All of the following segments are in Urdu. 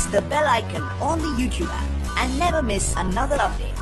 press the bell icon on the YouTube app and never miss another update.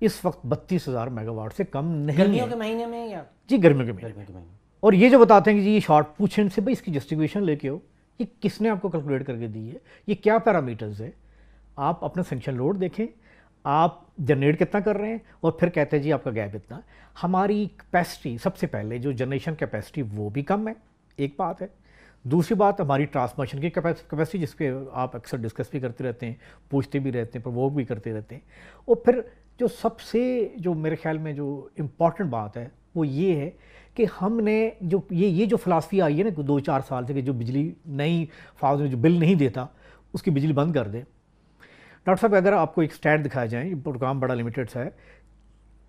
اس وقت 32,000 میگا واٹ سے کم نہیں گرمیوں ہے کے مہینے میں یا جی، گرمیوں کے مہینے گرمیوں کے مہینے؟ اور یہ جو بتاتے ہیں کہ جی یہ شارٹ پوچھیں ان سے بھائی اس کی جسٹیفیکیشن لے کے ہو، یہ کس نے آپ کو کیلکولیٹ کر کے دی ہے، یہ کیا پیرامیٹرز ہے؟ آپ اپنا سینکشن لوڈ دیکھیں، آپ جنریٹ کتنا کر رہے ہیں، اور پھر کہتے ہیں جی آپ کا گیپ اتنا. ہماری کیپیسٹی سب سے پہلے جو جنریشن کیپیسٹی وہ بھی کم ہے، ایک بات ہے. دوسری بات ہماری ٹرانسمیشن کی کیپیسٹی، جس پہ آپ اکثر ڈسکس بھی کرتے رہتے ہیں، پوچھتے بھی رہتے ہیں، پرووک بھی کرتے رہتے ہیں. اور پھر جو سب سے جو میرے خیال میں جو امپورٹنٹ بات ہے وہ یہ ہے کہ ہم نے جو یہ جو فلاسفی آئی ہے نا 2-4 سال سے کہ جو بجلی نئی فاؤز میں جو بل نہیں دیتا اس کی بجلی بند کر دے. ڈاکٹر صاحب اگر آپ کو ایک اسٹیٹ دکھایا جائیں، یہ پروگرام بڑا لمیٹڈ سا ہے،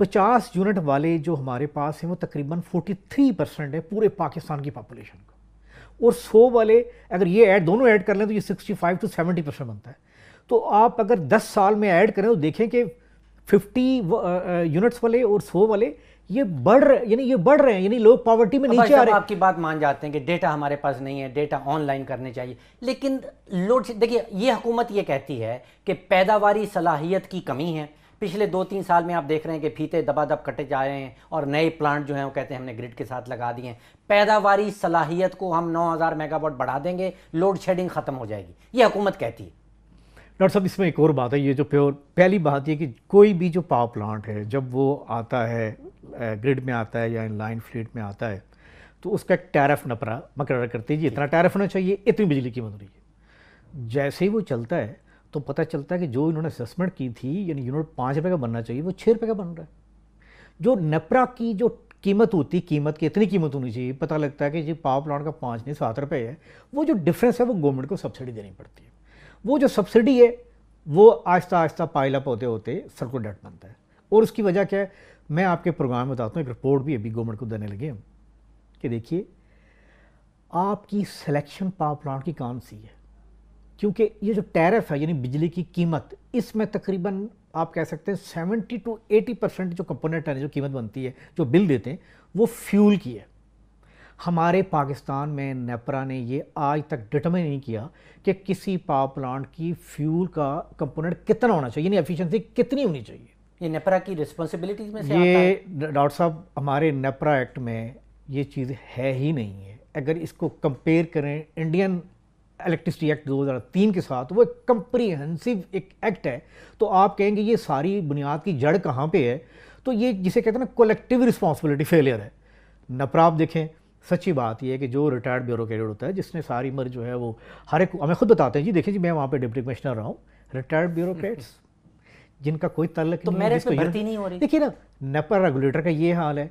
50 یونٹ والے جو ہمارے پاس ہیں وہ تقریباً 43% ہے پورے پاکستان کی پاپولیشن کا، اور 100 والے اگر یہ دونوں ایڈ کر لیں تو یہ 65 to 70% بنتا ہے. تو آپ اگر 10 سال میں ایڈ کریں تو دیکھیں کہ 50 یونٹس والے اور 100 والے یہ بڑھ رہے ہیں، یعنی لوگ پاورٹی میں نیچے آ رہے ہیں. آپ کی بات مان جاتے ہیں کہ ڈیٹا ہمارے پاس نہیں ہے، ڈیٹا آن لائن کرنے چاہیے، لیکن لوڈ دیکھیے یہ حکومت یہ کہتی ہے کہ پیداواری صلاحیت کی کمی ہے. پچھلے 2-3 سال میں آپ دیکھ رہے ہیں کہ پھیتے دبا دب کٹے جا رہے ہیں اور نئے پلانٹ جو ہیں وہ کہتے ہیں ہم نے گرڈ کے ساتھ لگا دیے ہیں. پیداواری صلاحیت کو ہم 9,000 میگا واٹ بڑھا دیں گے، لوڈ شیڈنگ ختم ہو جائے گی، یہ حکومت کہتی ہے. ڈاکٹر صاحب اس میں ایک اور بات ہے، یہ جو پہلی بات یہ کہ کوئی بھی جو پاور پلانٹ ہے جب وہ آتا ہے گرڈ میں آتا ہے یا ان لائن فلیٹ میں آتا ہے تو اس کا ایک ٹیرف مقرر کرتے ہیں جی اتنا ٹیرف ہونا چاہیے، اتنی بجلی قیمت ہونی ہے. جیسے ہی وہ چلتا ہے تو پتہ چلتا ہے کہ جو انہوں نے اسسمنٹ کی تھی یعنی یونٹ 5 روپے کا بننا چاہیے وہ 6 روپے کا بن رہا ہے. جو نیپرا کی جو قیمت ہوتی قیمت کی اتنی قیمت ہونی چاہیے، پتہ لگتا ہے کہ جی پاور پلانٹ کا 5 نہیں 7 روپے ہے. وہ جو ڈفرینس ہے وہ گورنمنٹ کو سبسڈی دینی پڑتی ہے. وہ جو سبسڈی ہے وہ آہستہ آہستہ پائل اپ ہوتے ہوتے سرکل ڈیٹ بنتا ہے. اور اس کی وجہ کیا ہے، میں آپ کے پروگرام میں بتاتا ہوں، ایک رپورٹ بھی ابھی گورنمنٹ کو دینے لگے ہم کہ دیکھیے آپ کی سلیکشن پاور پلانٹ کی کون سی ہے، کیونکہ یہ جو ٹیرف ہے یعنی بجلی کی قیمت، اس میں تقریباً آپ کہہ سکتے ہیں 70 to 80% جو کمپوننٹ ہے جو قیمت بنتی ہے جو بل دیتے ہیں وہ فیول کی ہے. ہمارے پاکستان میں نیپرا نے یہ آج تک ڈٹرمن نہیں کیا کہ کسی پاور پلانٹ کی فیول کا کمپوننٹ کتنا ہونا چاہیے، یعنی ایفیشنسی کتنی ہونی چاہیے. یہ نیپرا کی رسپانسبلٹیز میں سے آتا ہے. یہ ڈاکٹر صاحب ہمارے نیپرا ایکٹ میں یہ چیز ہے ہی نہیں ہے. اگر اس کو کمپیئر کریں انڈین الیکٹرسٹی ایکٹ 2003 کے ساتھ، وہ ایک کمپریہنسو ایک ایکٹ ہے، تو آپ کہیں گے یہ ساری بنیاد کی جڑ کہاں پہ ہے. تو یہ جسے کہتے ہیں نا کولیکٹیو رسپانسبلٹی فیلئر ہے. نیپرا آپ دیکھیں، سچی بات یہ ہے کہ جو ریٹائرڈ بیوروکریٹ ہوتا ہے جس نے ساری عمر جو ہے وہ ہر ایک ہمیں خود بتاتے ہیں جی دیکھیں جی میں وہاں پہ ڈپٹی کمشنر رہا ہوں، ریٹائرڈ بیوروکریٹس جن کا کوئی تعلق تو میرٹ پہ بھرتی نہیں ہو رہی. دیکھیے نا نیپرا ریگولیٹر کا یہ حال ہے،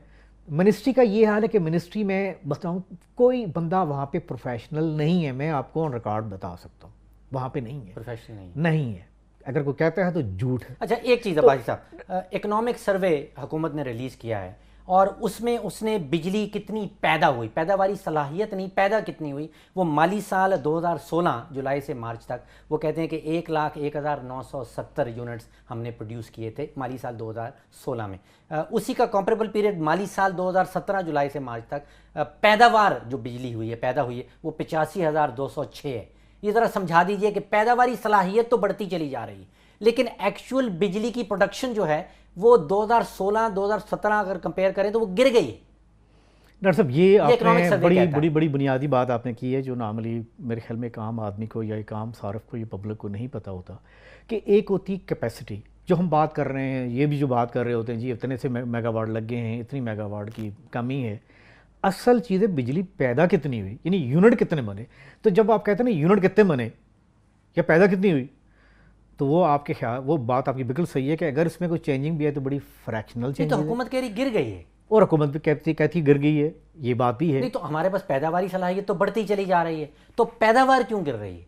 منسٹری کا یہ حال ہے کہ منسٹری میں بتاؤں کوئی بندہ وہاں پہ پروفیشنل نہیں ہے. میں آپ کو آن ریکارڈ بتا سکتا ہوں وہاں پہ نہیں ہے، پروفیشنل نہیں ہے. اگر کوئی کہتا ہے تو جھوٹ ہے. اچھا ایک چیز عباسی صاحب، اکنامک سروے حکومت نے ریلیز کیا ہے اور اس میں اس نے بجلی کتنی پیدا ہوئی، پیداواری صلاحیت نہیں پیدا کتنی ہوئی، وہ مالی سال 2016 جولائی سے مارچ تک وہ کہتے ہیں کہ 1,01,970 یونٹس ہم نے پروڈیوس کیے تھے مالی سال 2016 میں. اسی کا کمپریبل پیریڈ مالی سال 2017 جولائی سے مارچ تک پیداوار جو بجلی ہوئی ہے پیدا ہوئی ہے وہ 85,206 ہے. یہ ذرا سمجھا دیجئے کہ پیداواری صلاحیت تو بڑھتی چلی جا رہی ہے لیکن ایکچول بجلی کی پروڈکشن جو ہے وہ 2016-2017 اگر کمپیئر کریں تو وہ گر گئی ہے. ڈاکٹر صاحب یہ آپ نے بڑی بنیادی بات آپ نے کی ہے جو نارملی میرے خیال میں ایک عام آدمی کو یا ایک عام صارف کو یا پبلک کو نہیں پتہ ہوتا کہ ایک ہوتی کیپیسٹی جو ہم بات کر رہے ہیں، یہ بھی جو بات کر رہے ہوتے ہیں جی اتنے سے میگا واٹ لگ گئے ہیں، اتنی میگا واٹ کی کمی ہے. اصل چیزیں بجلی پیدا کتنی ہوئی یعنی یونٹ کتنے بنے. تو جب آپ کہتے ہیں نا یونٹ کتنے بنے یا پیدا کتنی ہوئی تو وہ آپ کے خیال وہ بات آپ کی بالکل صحیح ہے کہ اگر اس میں کوئی چینجنگ بھی ہے تو بڑی فریکشنل چینج ہے. تو حکومت کہہ رہی گر گئی ہے اور حکومت بھی کہتی گر گئی ہے، یہ بات بھی ہے. نہیں تو ہمارے پاس پیداواری صلاحیت تو بڑھتی چلی جا رہی ہے تو پیداوار کیوں گر رہی ہے؟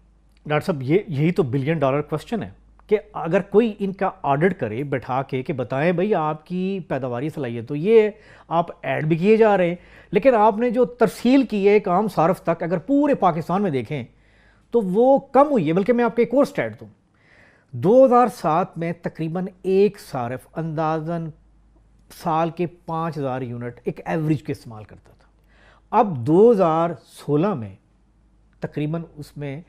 ڈاکٹر صاحب یہی تو $1 بلین کوسچن ہے کہ اگر کوئی ان کا آڈٹ کرے بٹھا کے کہ بتائیں بھائی آپ کی پیداواری صلاحیت تو یہ ہے، آپ ایڈ بھی کیے جا رہے ہیں لیکن آپ نے جو ترسیل کی ہے ایک عام صارف تک اگر پورے پاکستان میں دیکھیں تو وہ کم ہوئی ہے. بلکہ میں آپ کو ایک اور اسٹیٹ دوں، 2007 میں تقریباً ایک صارف اندازاً سال کے 5,000 یونٹ ایک ایوریج کے استعمال کرتا تھا. اب 2016 میں تقریباً اس میں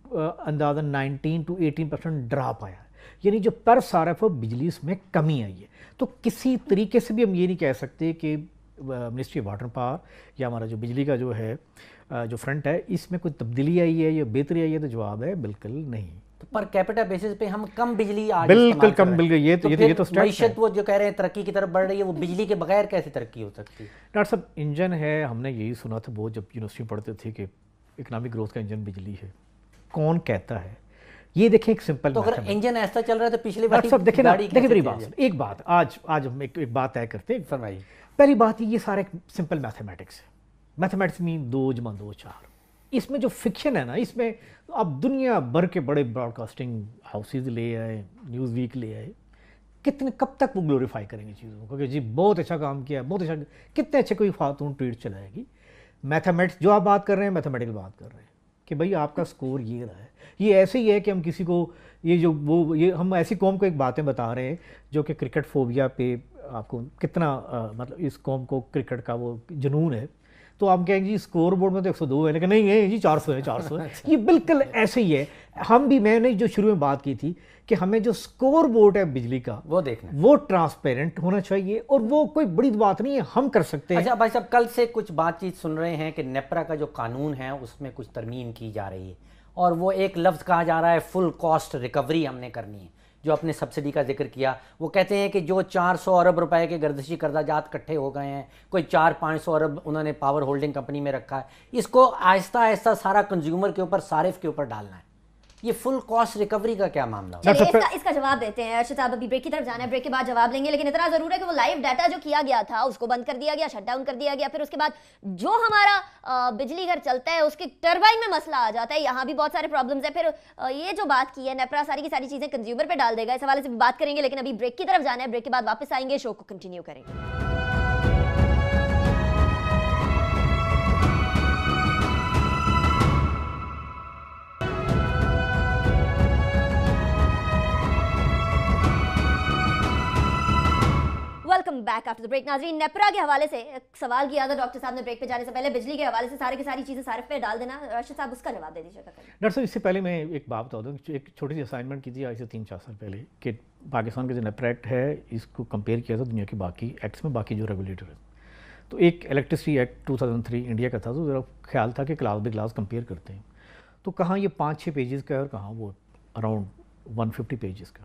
اندازاً 19 to 18% ڈراپ آیا. یعنی جو پر صارف بجلی اس میں کمی آئی ہے. تو کسی طریقے سے بھی ہم یہ نہیں کہہ سکتے کہ منسٹری آف واٹر پاور یا ہمارا جو بجلی کا جو ہے جو فرنٹ ہے اس میں کوئی تبدیلی آئی ہے یا بہتری آئی ہے, تو جواب ہے بالکل نہیں. تو پر کیپٹا بیسس پہ ہم کم بجلی آج بالکل کم, بالکل یہ تو معیشت وہ جو کہہ رہے ہیں ترقی کی طرف بڑھ رہی ہے, وہ بجلی کے بغیر کیسے ترقی ہو سکتی ہے؟ ڈاکٹر صاحب انجن ہے, ہم نے یہی سنا تھا وہ جب یونیورسٹی میں پڑھتے تھے کہ اکنامک گروتھ کا انجن بجلی ہے. کون کہتا ہے؟ یہ دیکھیں ایک سمپل, تو اگر انجن ایسا چل رہا ہے تو پچھلی ڈاکٹر صاحب دیکھیں میری بات, ایک بات آج ہم ایک بات طے کرتے ہیں. فرمائیے. پہلی بات یہ سارا ایک سمپل میتھمیٹکس ہے. میتھمیٹکس میں 2 + 2 = 4. اس میں جو فکشن ہے نا, اس میں اب دنیا بھر کے بڑے براڈ کاسٹنگ ہاؤسز لے آئے, نیوز ویک لے آئے, کب تک وہ گلوریفائی کریں گے چیزوں کو کہ جی بہت اچھا کام کیا, بہت اچھا, کتنے اچھے کوئی خاتون ٹویٹ چلائے گی. میتھمیٹکس جو آپ بات کر رہے ہیں میتھمیٹکل بات کر رہے ہیں کہ بھائی آپ کا سکور یہ رہا ہے. یہ ایسے ہی ہے کہ ہم کسی کو یہ ہم ایسی قوم کو ایک باتیں بتا رہے ہیں جو کہ کرکٹ فوبیا پہ آپ کو کتنا مطلب اس قوم کو کرکٹ کا وہ جنون ہے, تو آپ کہیں گے جی اسکور بورڈ میں تو 102 ہے, لیکن نہیں جی 400 ہے. یہ بالکل ایسے ہی ہے. ہم بھی, میں نے جو شروع میں بات کی تھی کہ ہمیں جو اسکور بورڈ ہے بجلی کا وہ دیکھنا, وہ ٹرانسپیرنٹ ہونا چاہیے, اور وہ کوئی بڑی بات نہیں ہے, ہم کر سکتے ہیں. اچھا بھائی صاحب, کل سے کچھ بات چیت سن رہے ہیں کہ نیپرا کا جو قانون ہے اس میں کچھ ترمیم کی جا رہی ہے, اور وہ ایک لفظ کہا جا رہا ہے فل کاسٹ ریکوری ہم نے کرنی ہے. جو اپنے سبسڈی کا ذکر کیا, وہ کہتے ہیں کہ جو 400 ارب روپے کے گردشی قرضہ جات اکٹھے ہو گئے ہیں, کوئی 400-500 ارب انہوں نے پاور ہولڈنگ کمپنی میں رکھا ہے, اس کو آہستہ آہستہ سارا کنزیومر کے اوپر, صارف کے اوپر ڈالنا ہے. یہ فل کاسٹ ریکوری کا کیا معاملہ ہوگا؟ چلیے اس کا جواب دیتے ہیں. ارشد صاحب ابھی بریک کی طرف جانا ہے, بریک کے بعد جواب لیں گے, لیکن اتنا ضرور ہے کہ وہ لائیو ڈاٹا جو کیا گیا تھا اس کو بند کر دیا گیا, شٹ ڈاؤن کر دیا گیا. پھر اس کے بعد جو ہمارا بجلی گھر چلتا ہے اس کے ٹربائن میں مسئلہ آ جاتا ہے, یہاں بھی بہت سارے پرابلمز ہیں. پھر یہ جو بات کی ہے نیپرا ساری کی ساری چیزیں کنزیومر پہ ڈال دے گا, اس حوالے سے بھی بات کریں گے, لیکن ابھی بریک کی طرف جانا ہے. بریک کے بعد واپس آئیں گے, شو کو کنٹینیو کریں گے. Welcome back after the break. ناظرین, نیپرا کے حوالے سے سوال کیا تھا ڈاکٹر صاحب نے بریک پہ جانے سے پہلے, بجلی کے حوالے سے سارے کی ساری چیزیں صارف پہ ڈال دینا. ارشد صاحب اس کا جواب دے دیجیے گا. ڈاکٹر صاحب اس سے پہلے میں ایک بات بتا دوں, ایک چھوٹی سی اسائنمنٹ کی تھی آج سے 3-4 سال پہلے کہ پاکستان کا جو نیپرا ایکٹ ہے اس کو کمپیئر کیا تھا دنیا کے باقی ایکٹس میں, باقی جو ریگولیٹر ہے. تو ایک الیکٹرسٹی ایکٹ 2003 انڈیا کا تھا, تو ذرا خیال تھا کہ کلاس بائی کلاس کمپیئر کرتے ہیں, تو کہاں یہ 5-6 پیجز کا ہے اور کہاں وہ اراؤنڈ 150 پیجز کا.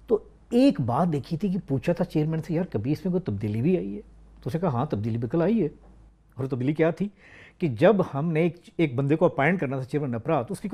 تو ایک بات دیکھی تھی کہ پوچھا تھا چیئرمین سے, یار کبھی اس میں کوئی تبدیلی بھی آئی ہے؟ تو اسے کہا ہاں تبدیلی بالکل آئی ہے. اور تبدیلی کیا تھی کہ جب ہم نے ایک بندے کو اپائنٹ کرنا تھا چیئرمین نیپرا, تو اس کی